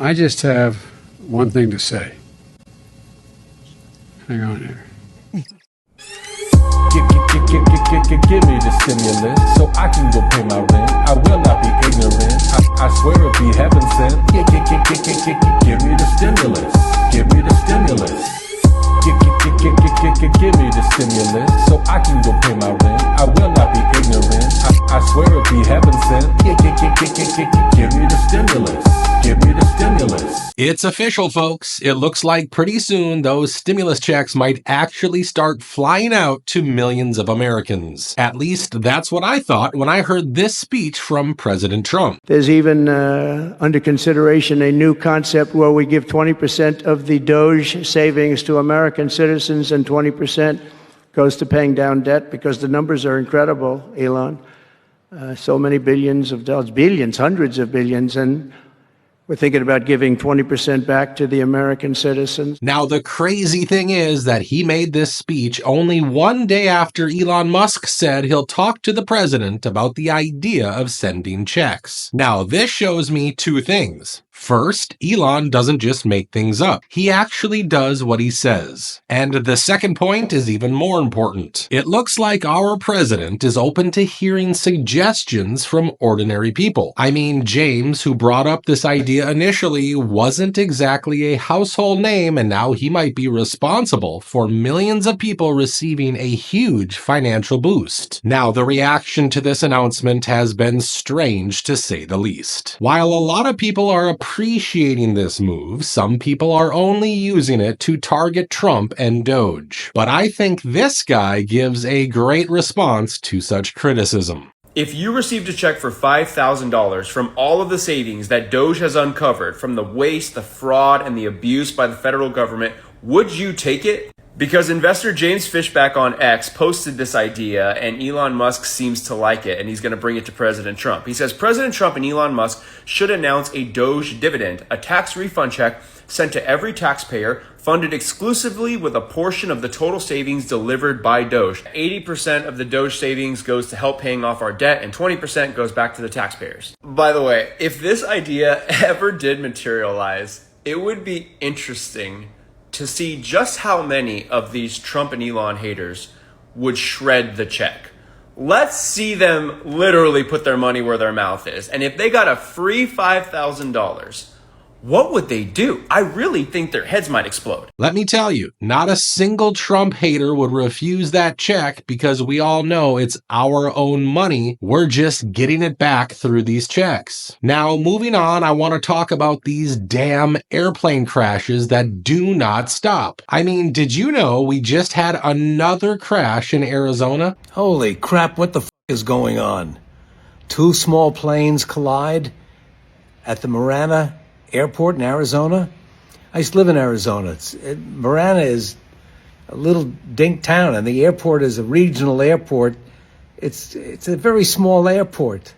I just have one thing to say. Hang on here. Give me the stimulus so I can go pay my rent. I will not be ignorant. I swear it'll be heaven sent. Give me the stimulus. Give me the stimulus. Give me the stimulus so I can go pay my rent. I will not be ignorant. I swear it'll be heaven sent. Give me the stimulus. Give me the stimulus. It's official, folks. It looks like pretty soon those stimulus checks might actually start flying out to millions of Americans. At least that's what I thought when I heard this speech from President Trump. There's even under consideration a new concept where we give 20% of the DOGE savings to American citizens and 20% goes to paying down debt, because the numbers are incredible, Elon. So many billions of dollars, billions, hundreds of billions, and we're thinking about giving 20% back to the American citizens. Now, the crazy thing is that he made this speech only one day after Elon Musk said he'll talk to the president about the idea of sending checks. Now, this shows me two things. First, Elon doesn't just make things up. He actually does what he says. And the second point is even more important. It looks like our president is open to hearing suggestions from ordinary people. I mean, James, who brought up this idea initially, wasn't exactly a household name, and now he might be responsible for millions of people receiving a huge financial boost. Now, the reaction to this announcement has been strange, to say the least. While a lot of people are appreciating this move, some people are only using it to target Trump and DOGE. But I think this guy gives a great response to such criticism. If you received a check for $5,000 from all of the savings that DOGE has uncovered from the waste, the fraud, and the abuse by the federal government, would you take it? Because investor James Fishback on X posted this idea, and Elon Musk seems to like it, and he's going to bring it to President Trump. He says President Trump and Elon Musk should announce a DOGE dividend, a tax refund check sent to every taxpayer, funded exclusively with a portion of the total savings delivered by DOGE. 80% of the DOGE savings goes to help paying off our debt, and 20% goes back to the taxpayers. By the way, if this idea ever did materialize, it would be interesting to see just how many of these Trump and Elon haters would shred the check. Let's see them literally put their money where their mouth is. And if they got a free $5,000, what would they do? I really think their heads might explode. Let me tell you, not a single Trump hater would refuse that check, because we all know it's our own money. We're just getting it back through these checks. Now, moving on, I want to talk about these damn airplane crashes that do not stop. I mean, did you know we just had another crash in Arizona? Holy crap, what the f*** is going on? Two small planes collide at the Marana Airport in Arizona. I used to live in Arizona. Marana is a little dink town, and the airport is a regional airport. It's a very small airport.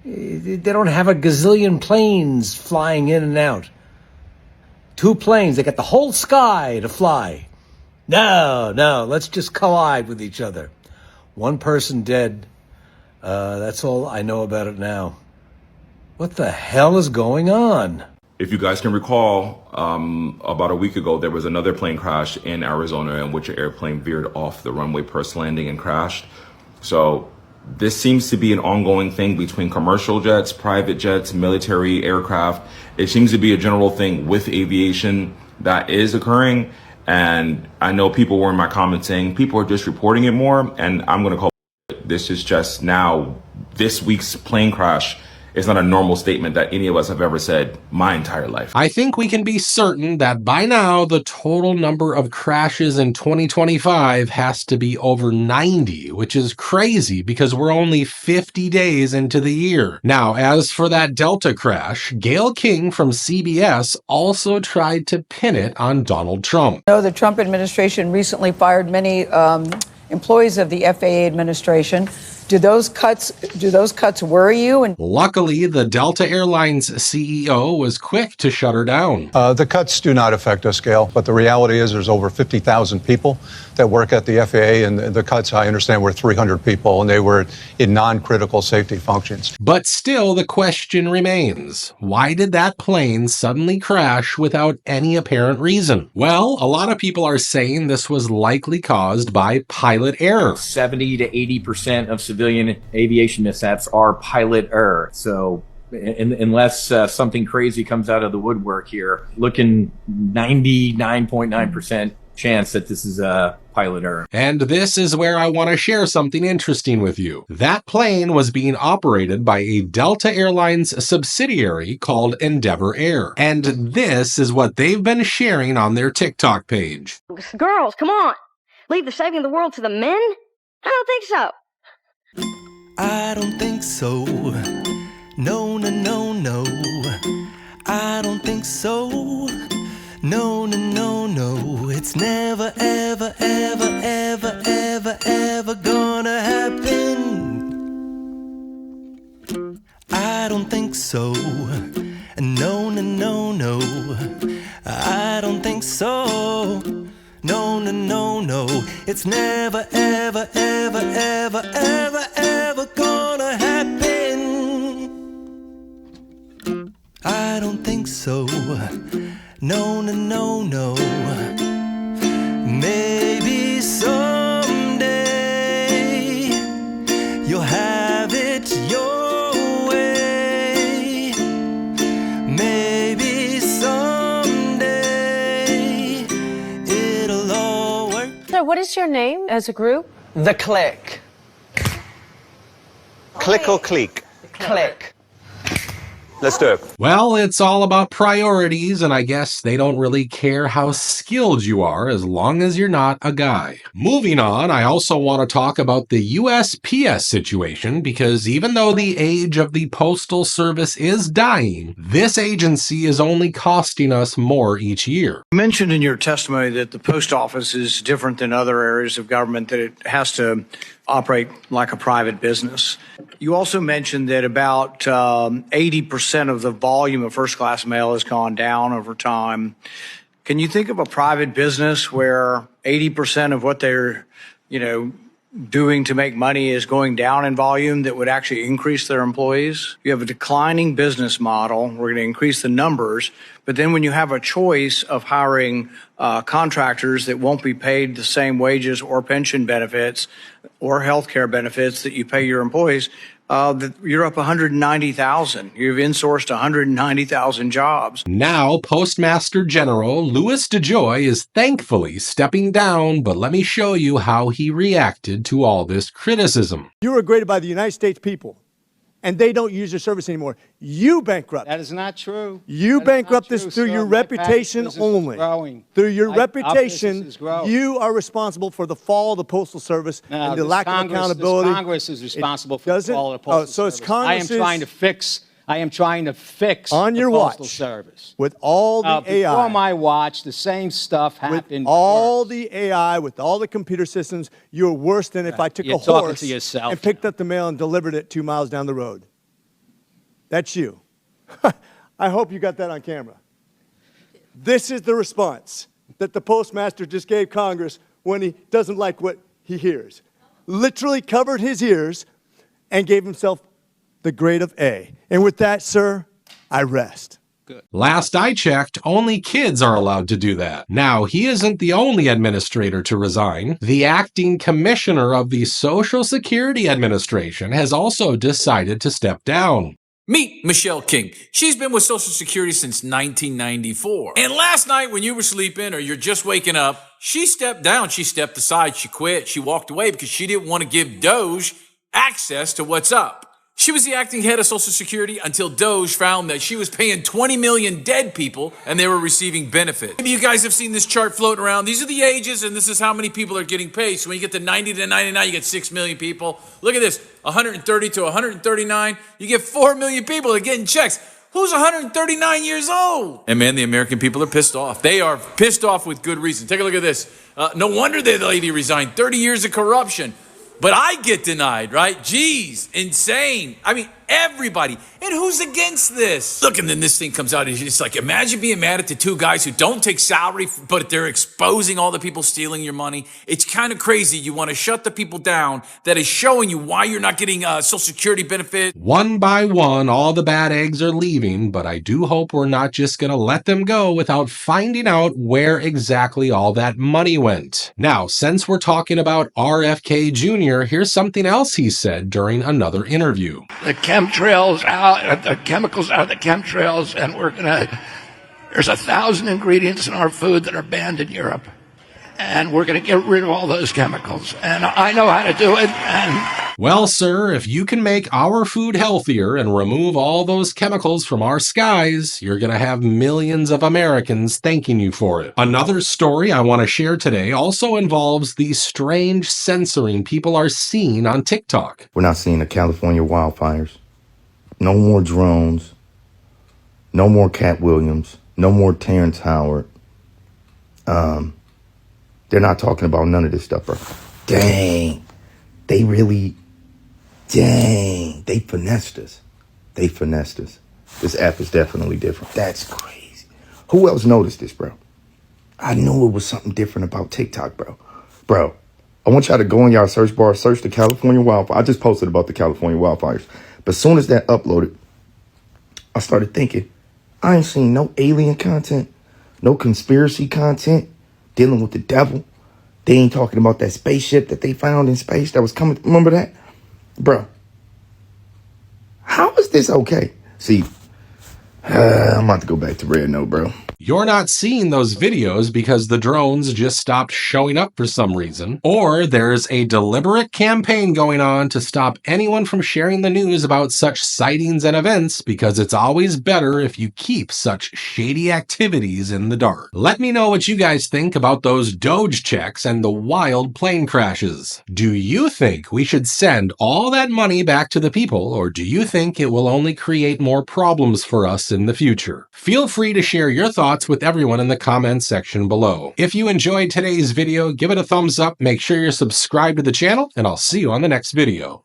They don't have a gazillion planes flying in and out. Two planes, they got the whole sky to fly. No, let's just collide with each other. One person dead. That's all I know about it now. What the hell is going on? If you guys can recall, about a week ago, there was another plane crash in Arizona in which an airplane veered off the runway post landing and crashed. So this seems to be an ongoing thing between commercial jets, private jets, military aircraft. It seems to be a general thing with aviation that is occurring. And I know people were in my comments saying people are just reporting it more. And I'm going to call it. This is just now this week's plane crash. It's not a normal statement that any of us have ever said my entire life. I think we can be certain that by now the total number of crashes in 2025 has to be over 90, which is crazy because we're only 50 days into the year. Now, as for that Delta crash, Gayle King from CBS also tried to pin it on Donald Trump. The Trump administration recently fired many employees of the FAA administration. Do those cuts worry you? And Luckily, the Delta Airlines CEO was quick to shut her down. The cuts do not affect us, Gail, but the reality is there's over 50,000 people that work at the FAA, and the cuts, I understand, were 300 people, and they were in non-critical safety functions. But still, the question remains, why did that plane suddenly crash without any apparent reason? Well, a lot of people are saying this was likely caused by pilot error. 70 to 80% of civilian aviation mishaps are pilot error. So unless something crazy comes out of the woodwork here, looking 99.9% chance that this is a pilot error. And this is where I want to share something interesting with you. That plane was being operated by a Delta Airlines subsidiary called Endeavor Air. And this is what they've been sharing on their TikTok page. Girls, come on. Leave the saving of the world to the men? I don't think so. I don't think so. No, no, no, no. I don't think so. No, no, no, no. It's never, ever, ever, ever, ever, ever gonna happen. I don't think so. No, no, no, no. I don't think so. No, no, no, no. It's never, ever, ever, ever, ever, ever gonna happen. I don't think so. No, no, no, no. Maybe someday you'll have it your way. Maybe someday it'll all work. So what is your name as a group? the click. Click or clique? Click. Let's do it. Well, it's all about priorities, and I guess they don't really care how skilled you are as long as you're not a guy. Moving on, I also want to talk about the USPS situation because even though the age of the Postal Service is dying, this agency is only costing us more each year. You mentioned in your testimony that the post office is different than other areas of government, that it has to operate like a private business. You also mentioned that about 80% of the volume of first-class mail has gone down over time. Can you think of a private business where 80% of what they're, doing to make money is going down in volume that would actually increase their employees? You have a declining business model. We're going to increase the numbers. But then when you have a choice of hiring contractors that won't be paid the same wages or pension benefits or health care benefits that you pay your employees, you're up 190,000. You've insourced 190,000 jobs. Now, Postmaster General Louis DeJoy is thankfully stepping down, but let me show you how he reacted to all this criticism. You were graded by the United States people, and they don't use your service anymore. You bankrupt. That is not true. You bankrupt this through your reputation only. Through your reputation, you are responsible for the fall of the Postal Service and the lack of accountability. Congress is responsible for the fall of the Postal Service. So it's Congress. I am trying to fix on your the Postal watch, Service. with all the AI. Before my watch, the same stuff happened. With all the AI, with all the computer systems, you're worse than if I took a horse and picked up the mail and delivered it 2 miles down the road. That's you. I hope you got that on camera. This is the response that the postmaster just gave Congress when he doesn't like what he hears. Literally covered his ears and gave himself the grade of A. And with that, sir, I rest. Good. Last I checked, only kids are allowed to do that. Now, he isn't the only administrator to resign. The acting commissioner of the Social Security Administration has also decided to step down. Meet Michelle King. She's been with Social Security since 1994. And last night when you were sleeping or you're just waking up, she stepped down, she stepped aside, she quit, she walked away because she didn't want to give DOGE access to what's up. She was the acting head of Social Security until DOGE found that she was paying 20 million dead people and they were receiving benefits. Maybe you guys have seen this chart floating around. These are the ages and this is how many people are getting paid. So when you get to 90 to 99, you get 6 million people. Look at this, 130 to 139, you get 4 million people that are getting checks. Who's 139 years old? And man, the American people are pissed off. They are pissed off with good reason. Take a look at this. No wonder the lady resigned. 30 years of corruption. But I get denied, right? Jeez, insane. I mean, everybody. And who's against this? Look, and then this thing comes out, and it's like, imagine being mad at the two guys who don't take salary, but they're exposing all the people stealing your money. It's kind of crazy. You want to shut the people down that is showing you why you're not getting Social Security benefits. One by one, all the bad eggs are leaving, but I do hope we're not just going to let them go without finding out where exactly all that money went. Now, since we're talking about RFK Jr., here's something else he said during another interview. The chemtrails out, the chemicals out of the chemtrails, and there's 1,000 ingredients in our food that are banned in Europe. And we're going to get rid of all those chemicals. And I know how to do it. Well, sir, if you can make our food healthier and remove all those chemicals from our skies, you're going to have millions of Americans thanking you for it. Another story I want to share today also involves the strange censoring people are seeing on TikTok. We're not seeing the California wildfires. No more drones. No more Cat Williams. No more Terrence Howard. They're not talking about none of this stuff, bro. Dang. They finessed us. They finessed us. This app is definitely different. That's crazy. Who else noticed this, bro? I knew it was something different about TikTok, bro. Bro, I want y'all to go in y'all search bar, search the California wildfire. I just posted about the California wildfires. But as soon as that uploaded, I started thinking, I ain't seen no alien content, no conspiracy content, dealing with the devil. They ain't talking about that spaceship that they found in space that was coming. Remember that? Bro, how is this okay? See, I'm about to go back to red note, bro. You're not seeing those videos because the drones just stopped showing up for some reason, or there's a deliberate campaign going on to stop anyone from sharing the news about such sightings and events because it's always better if you keep such shady activities in the dark. Let me know what you guys think about those DOGE checks and the wild plane crashes. Do you think we should send all that money back to the people, or do you think it will only create more problems for us in the future? Feel free to share your thoughts with everyone in the comments section below. If you enjoyed today's video, give it a thumbs up, make sure you're subscribed to the channel, and I'll see you on the next video.